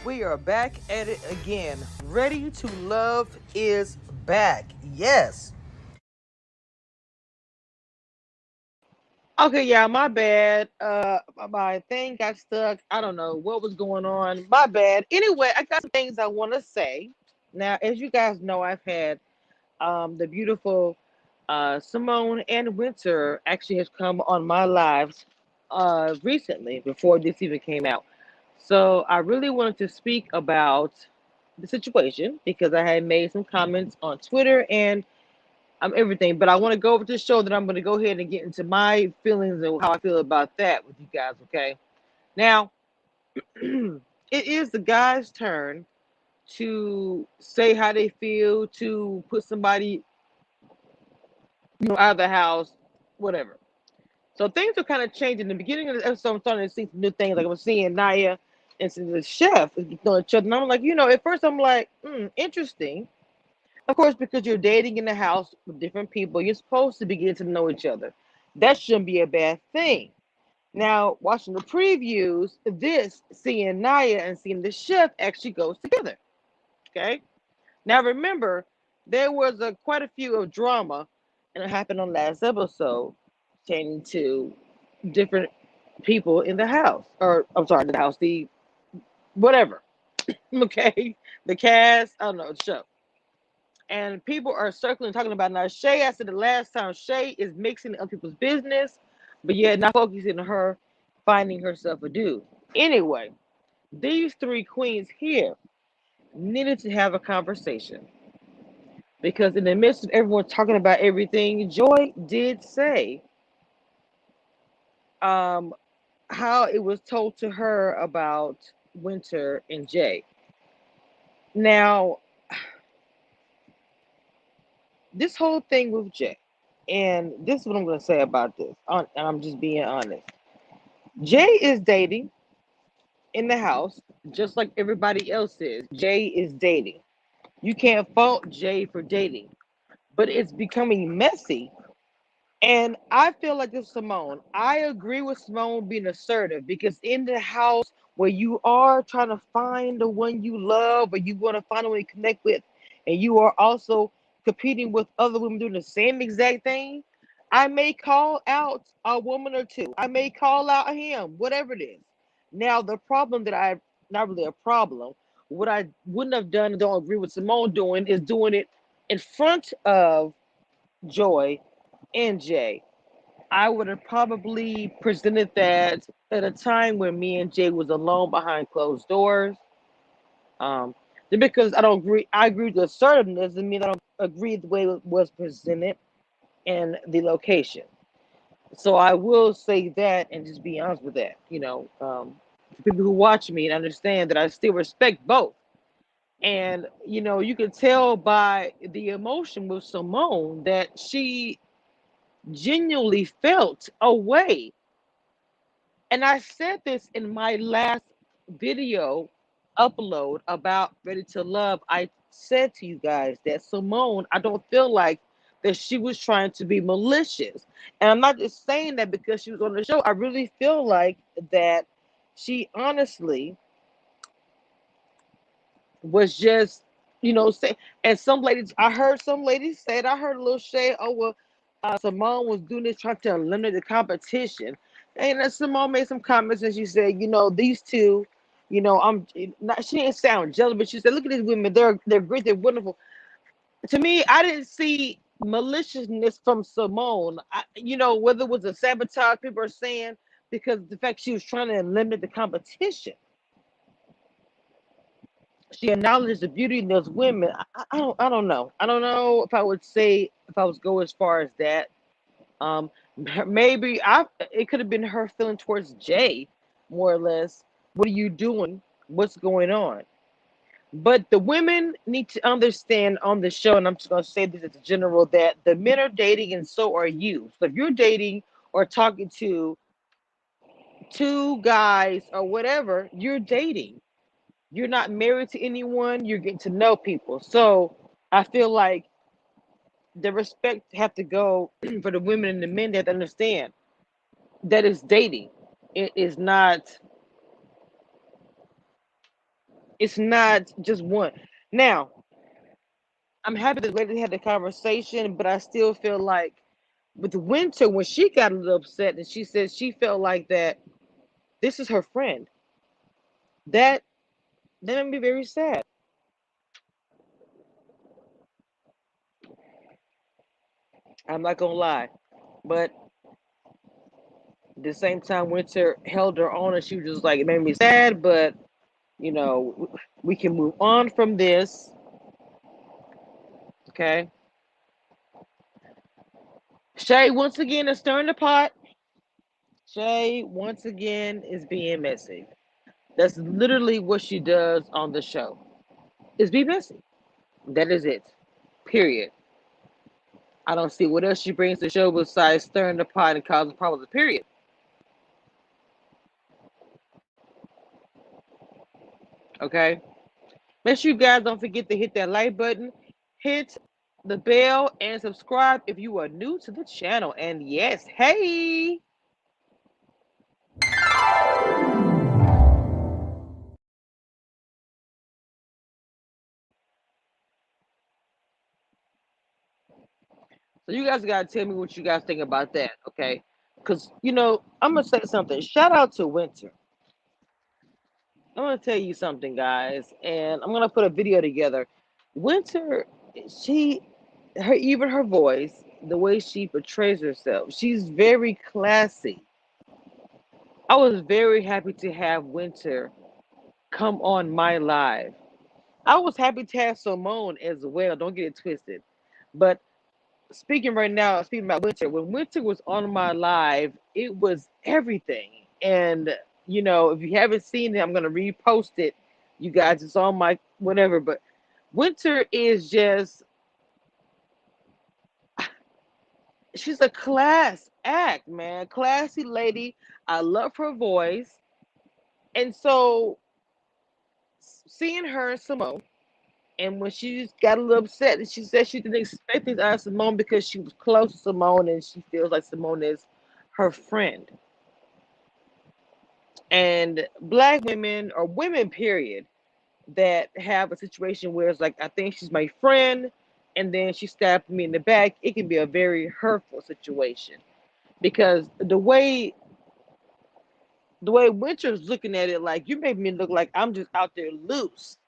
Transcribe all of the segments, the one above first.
We are back at it again. Ready to Love is back. Yes. Okay, yeah, my bad. My thing got stuck. I don't know what was going on. My bad. Anyway, I got some things I want to say. Now, as you guys know, I've had the beautiful Simone and Winter actually has come on my lives recently before this even came out. So I really wanted to speak about the situation because I had made some comments on Twitter and everything. But I want to go over to the show that I'm going to go ahead and get into my feelings and how I feel about that with you guys. Okay. Now, it is the guy's turn to say how they feel, to put somebody, out of the house, whatever. So things are kind of changing. In the beginning of the episode, I'm starting to see some new things. Like I was seeing Naya and the chef know each other. And I'm like, at first I'm like, interesting. Of course, because you're dating in the house with different people, you're supposed to be getting to know each other. That shouldn't be a bad thing. Now, watching the previews, this seeing Naya and seeing the chef actually goes together. Okay. Now remember, there was quite a few of drama, and it happened on last episode, pertaining to different people in the house, or I'm sorry, the house, the whatever. Okay, the cast, I don't know, the show, and people are circling talking about now. Shay, I said the last time, Shay is mixing in other people's business, but yet not focusing on her finding herself a dude. Anyway, these three queens here needed to have a conversation because in the midst of everyone talking about everything, Joy did say um, how it was told to her about Winter and Jay. Now, this whole thing with Jay, and this is what I'm going to say about this, and I'm just being honest. Jay is dating in the house just like everybody else is. Jay is dating. You can't fault Jay for dating, but it's becoming messy. And I feel like this, Simone. I agree with Simone being assertive because in the house where you are trying to find the one you love or you want to find the one you connect with, and you are also competing with other women doing the same exact thing, I may call out a woman or two. I may call out him, whatever it is. Now, the problem that not really a problem, what I wouldn't have done and don't agree with Simone doing is doing it in front of Joy and Jay. I would have probably presented that at a time when me and Jay was alone behind closed doors. Um, because I don't agree, I agree with the assertiveness. Doesn't mean I don't agree with the way it was presented and the location. So I will say that and just be honest with that. For people who watch me and understand that I still respect both. And you can tell by the emotion with Simone that she genuinely felt a way. And I said this in my last video upload about Ready to Love. I said to you guys that Simone, I don't feel like that she was trying to be malicious. And I'm not just saying that because she was on the show. I really feel like that she honestly was just, say, and some ladies, I heard some ladies say it. I heard a little shade, oh, well, Simone was doing this trying to limit the competition. And then Simone made some comments and she said, these two, I'm not, she didn't sound jealous, but she said, look at these women, they're great, they're wonderful. To me, I didn't see maliciousness from Simone. Whether it was a sabotage, people are saying, because the fact she was trying to limit the competition. She acknowledged the beauty in those women. I don't know. I don't know if I would say if I was go as far as that. Um, maybe it could have been her feeling towards Jay, more or less. What are you doing? What's going on? But the women need to understand on the show, and I'm just going to say this as a general, that the men are dating and so are you. So if you're dating or talking to two guys or whatever, you're dating. You're not married to anyone. You're getting to know people. So I feel like the respect have to go for the women and the men that understand that it's dating. It is not It's not just one. Now, I'm happy that lady had the conversation, but I still feel like with Winter, when she got a little upset and she said she felt like that this is her friend, that that made me very sad. I'm not gonna lie, but at the same time, Winter held her on, and she was just like, it made me sad, but we can move on from this. Okay, Shay once again is stirring the pot. Shay once again is being messy. That's literally what she does on the show. Is be messy. That is it. Period. I don't see what else she brings to the show besides stirring the pot and causing problems. Period. Okay. Make sure you guys don't forget to hit that like button, hit the bell, and subscribe if you are new to the channel. And yes, hey. So you guys gotta tell me what you guys think about that, okay? Because I'm gonna say something. Shout out to Winter. I'm gonna tell you something, guys, and I'm gonna put a video together. Winter, she, even her voice, the way she portrays herself, she's very classy. I was very happy to have Winter come on my live. I was happy to have Simone as well. Don't get it twisted. But speaking right now, speaking about Winter, when Winter was on my live, it was everything. And if you haven't seen it, I'm gonna repost it. You guys, it's on my whatever. But Winter is just, she's a class act, man. Classy lady. I love her voice. And so seeing her and Simone, and when she got a little upset, and she said she didn't expect this out of Simone because she was close to Simone and she feels like Simone is her friend. And black women, or women period, that have a situation where it's like, I think she's my friend, and then she stabbed me in the back, it can be a very hurtful situation. Because the way Winter's looking at it, like, you made me look like I'm just out there loose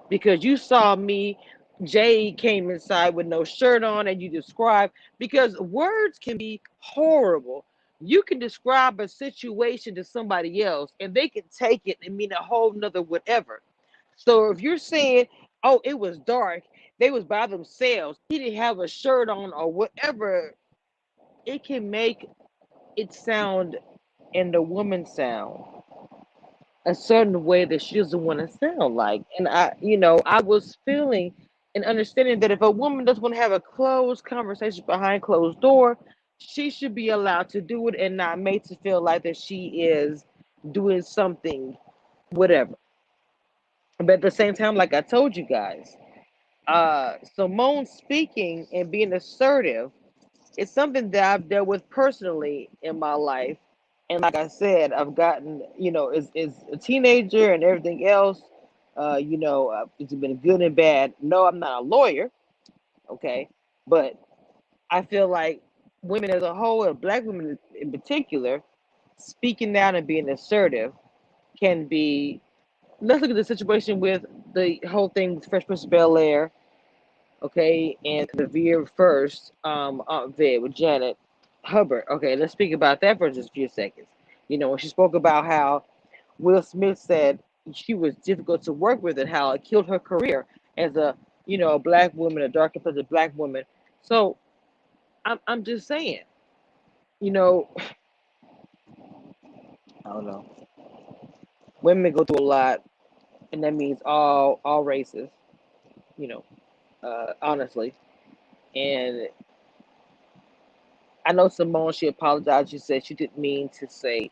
because you saw me. Jay came inside with no shirt on, and you described, because words can be horrible. You can describe a situation to somebody else, and they can take it and mean a whole nother whatever. So if you're saying, "Oh, it was dark," they was by themselves, he didn't have a shirt on, or whatever, it can make it sound, and the woman sound a certain way that she doesn't want to sound like. And I was feeling and understanding that if a woman doesn't want to have a closed conversation behind closed door, she should be allowed to do it and not made to feel like that she is doing something, whatever. But at the same time, like I told you guys, Simone speaking and being assertive, it's something that I've dealt with personally in my life. And like I said, I've gotten, as a teenager and everything else, it's been good and bad. No, I'm not a lawyer, okay? But I feel like women as a whole, and black women in particular, speaking out and being assertive can be. Let's look at the situation with the whole thing with Fresh Prince of Bel Air, okay, and the very first Aunt Viv with Janet Hubbard. Okay, let's speak about that for just a few seconds. When she spoke about how Will Smith said she was difficult to work with and how it killed her career as a black woman, a dark complected black woman. So I'm just saying, you know, I don't know. Women go through a lot, and that means all races. You know, honestly, and I know Simone. She apologized. She said she didn't mean to say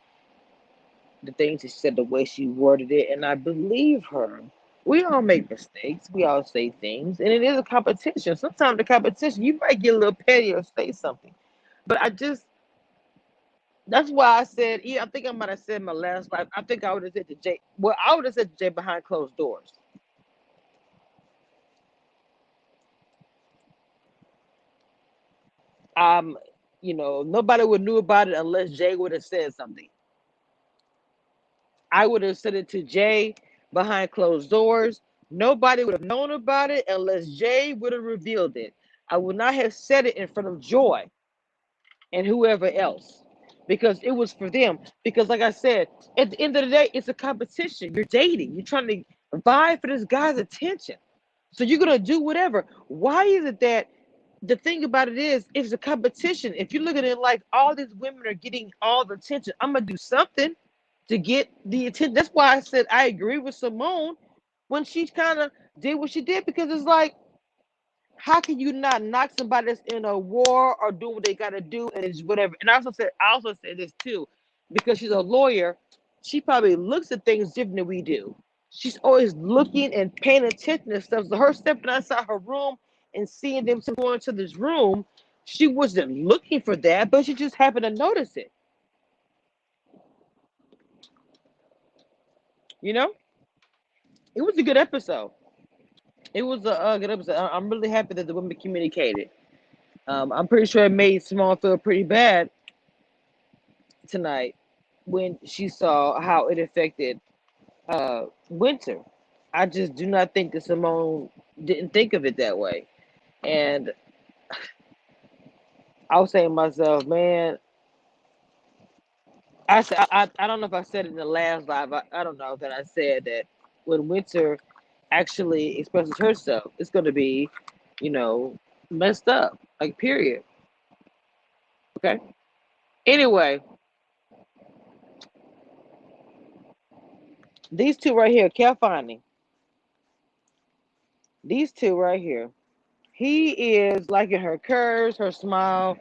the things she said, the way she worded it, and I believe her. We all make mistakes. We all say things, and it is a competition. Sometimes the competition, you might get a little petty or say something. But that's why I said, yeah, I think I might have said in my last life, I think I would have said to Jay, well, I would have said to Jay behind closed doors. Um, nobody would knew about it unless Jay would have said something. I would have said it to Jay behind closed doors. Nobody would have known about it unless Jay would have revealed it. I would not have said it in front of Joy and whoever else because it was for them. Because, like I said, at the end of the day, it's a competition. You're dating, you're trying to vie for this guy's attention. So you're going to do whatever. Why is it that the thing about it is, it's a competition? If you look at it like all these women are getting all the attention, I'm going to do something to get the attention. That's why I said I agree with Symone when she kind of did what she did, because it's like, how can you not knock somebody that's in a war or do what they got to do and it's whatever? And I also said this too, because she's a lawyer. She probably looks at things different than we do. She's always looking and paying attention to stuff. So her stepping outside her room and seeing them go into this room, she wasn't looking for that, but she just happened to notice it. You know, it was a good episode. It was a good episode. I'm really happy that the women communicated. I'm pretty sure it made Simone feel pretty bad tonight when she saw how it affected Winter. I just do not think that Simone didn't think of it that way. And I was saying to myself, man, I don't know if I said it in the last live. I don't know that I said that when Winter actually expresses herself, it's going to be, you know, messed up. Like, period. Okay. Anyway, these two right here, Calfani, these two right here, he is liking her curves, her smile,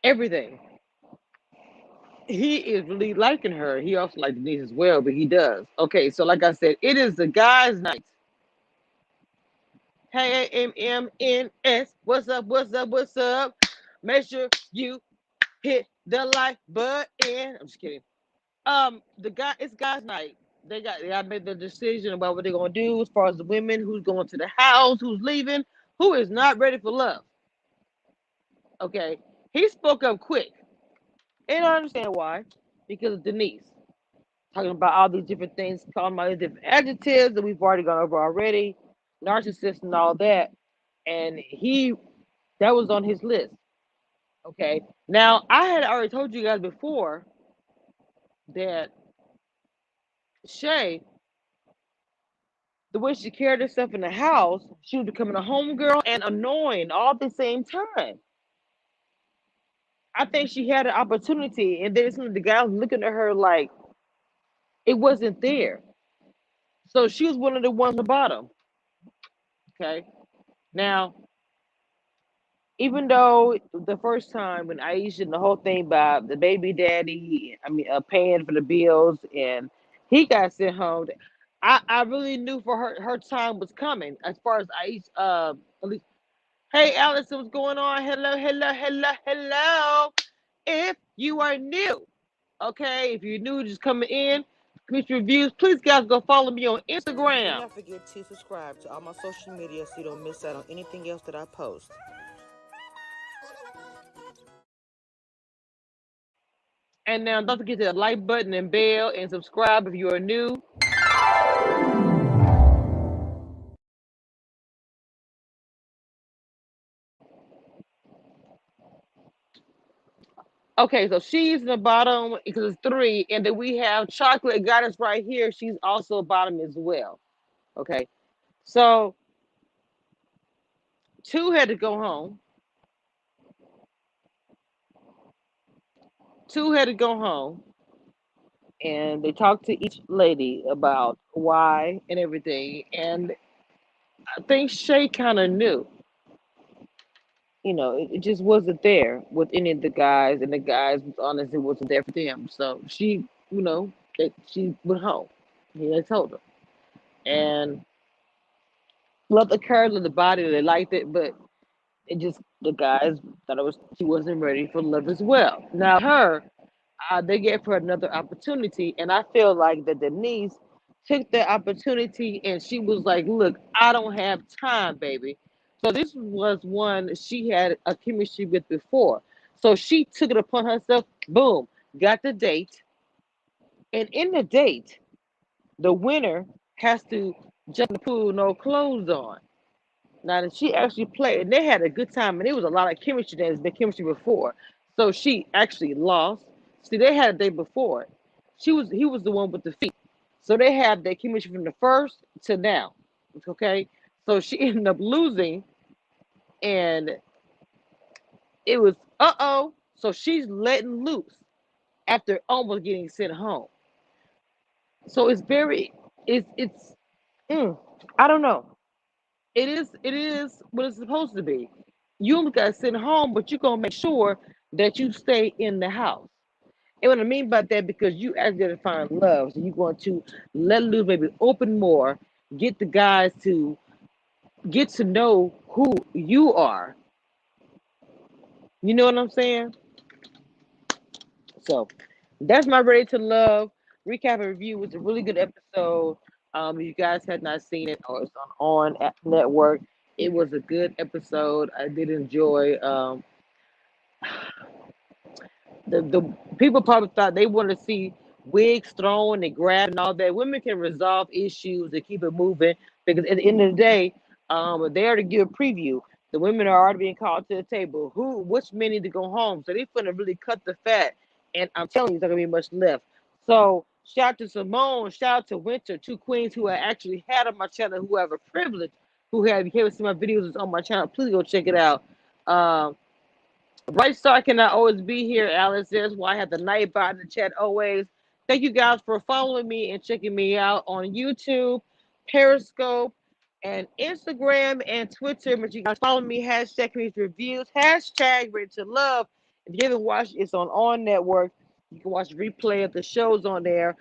everything. He is really liking her. He also likes Denise as well, but he does. Okay, so like I said, it is the guys' night. Hey, MMNS, what's up, what's up, what's up? Make sure you hit the like button. I'm just kidding. It's guys' night. They got made the decision about what they're gonna do as far as the women, who's going to the house, who's leaving, who is not ready for love. Okay, he spoke up quick, and I understand why, because of Denise talking about all these different things, calling all these different adjectives that we've already gone over already, narcissist and all that, and that was on his list. Okay, now I had already told you guys before that Shay, the way she carried herself in the house, she was becoming a homegirl and annoying all at the same time. I think she had an opportunity, and then some of the guys looking at her like it wasn't there. So she was one of the ones on the bottom. Okay. Now, even though the first time when Aisha and the whole thing about the baby daddy, paying for the bills, and he got sent home, I really knew for her time was coming. As far as Aisha, at least, hey Alice, what's going on? Hello, hello, hello, hello. If you are new, okay, if you're new, just coming in, Miss Reviews, please guys go follow me on Instagram. Do not forget to subscribe to all my social media so you don't miss out on anything else that I post. And now don't forget to like button and bell and subscribe if you are new. Okay, so she's in the bottom because it's three, and then we have Chocolate Goddess right here. She's also bottom as well. Okay, so two had to go home. Two had to go home, and they talked to each lady about why and everything. And I think Shay kind of knew. It just wasn't there with any of the guys, and the guys, honestly, wasn't there for them. So she went home. They told her, and loved the curves of the body. They liked it, but the guys thought she wasn't ready for love as well. Now they gave her another opportunity, and I feel like that Denise took that opportunity, and she was like, "Look, I don't have time, baby. So this was one she had a chemistry with before. So she took it upon herself, boom, got the date. And in the date, the winner has to jump in the pool, no clothes on. Now that she actually played, and they had a good time, and it was a lot of chemistry. There's been chemistry before, so she actually lost. See, they had a day before. He was the one with the feet, so they had their chemistry from the first to now. Okay, so she ended up losing, and it was uh-oh. So she's letting loose after almost getting sent home. So it's very, it's mm, I don't know. It is what it's supposed to be. You only got to sit home, but you're gonna make sure that you stay in the house. And what I mean by that, because you actually to find love, so you're going to let loose, maybe open more, get the guys to get to know who you are. You know what I'm saying? So that's my Ready to Love recap and review. It was a really good episode. If you guys had not seen it, or it's on network, it was a good episode. I did enjoy. The people probably thought they want to see wigs thrown and grabbed and all that. Women can resolve issues and keep it moving because at the end of the day, they already give a preview. The women are already being called to the table. Which men need to go home? So they're gonna really cut the fat. And I'm telling you, there's not gonna be much left. So shout out to Simone, shout out to Winter, two queens who I actually had on my channel, who have a privilege, who have, if you haven't seen my videos, it's on my channel. Please go check it out. Um, Bright Star cannot always be here, Alice. That's why I have the night bot in the chat always. Thank you guys for following me and checking me out on YouTube, Periscope, and Instagram and Twitter. But you guys follow me, hashtag community reviews, hashtag Ready to Love. If you haven't watched, it's on network. You can watch the replay of the shows on there.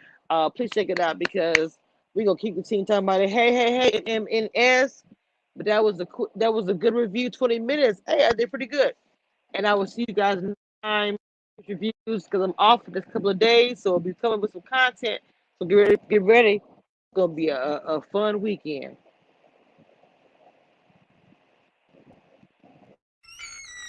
Please check it out because we're gonna keep the team talking about it. Hey, MNS. But that was a good review, 20 minutes. Hey, I did pretty good. And I will see you guys next time reviews because I'm off for this couple of days, so I'll be coming with some content. So get ready. It's gonna be a fun weekend.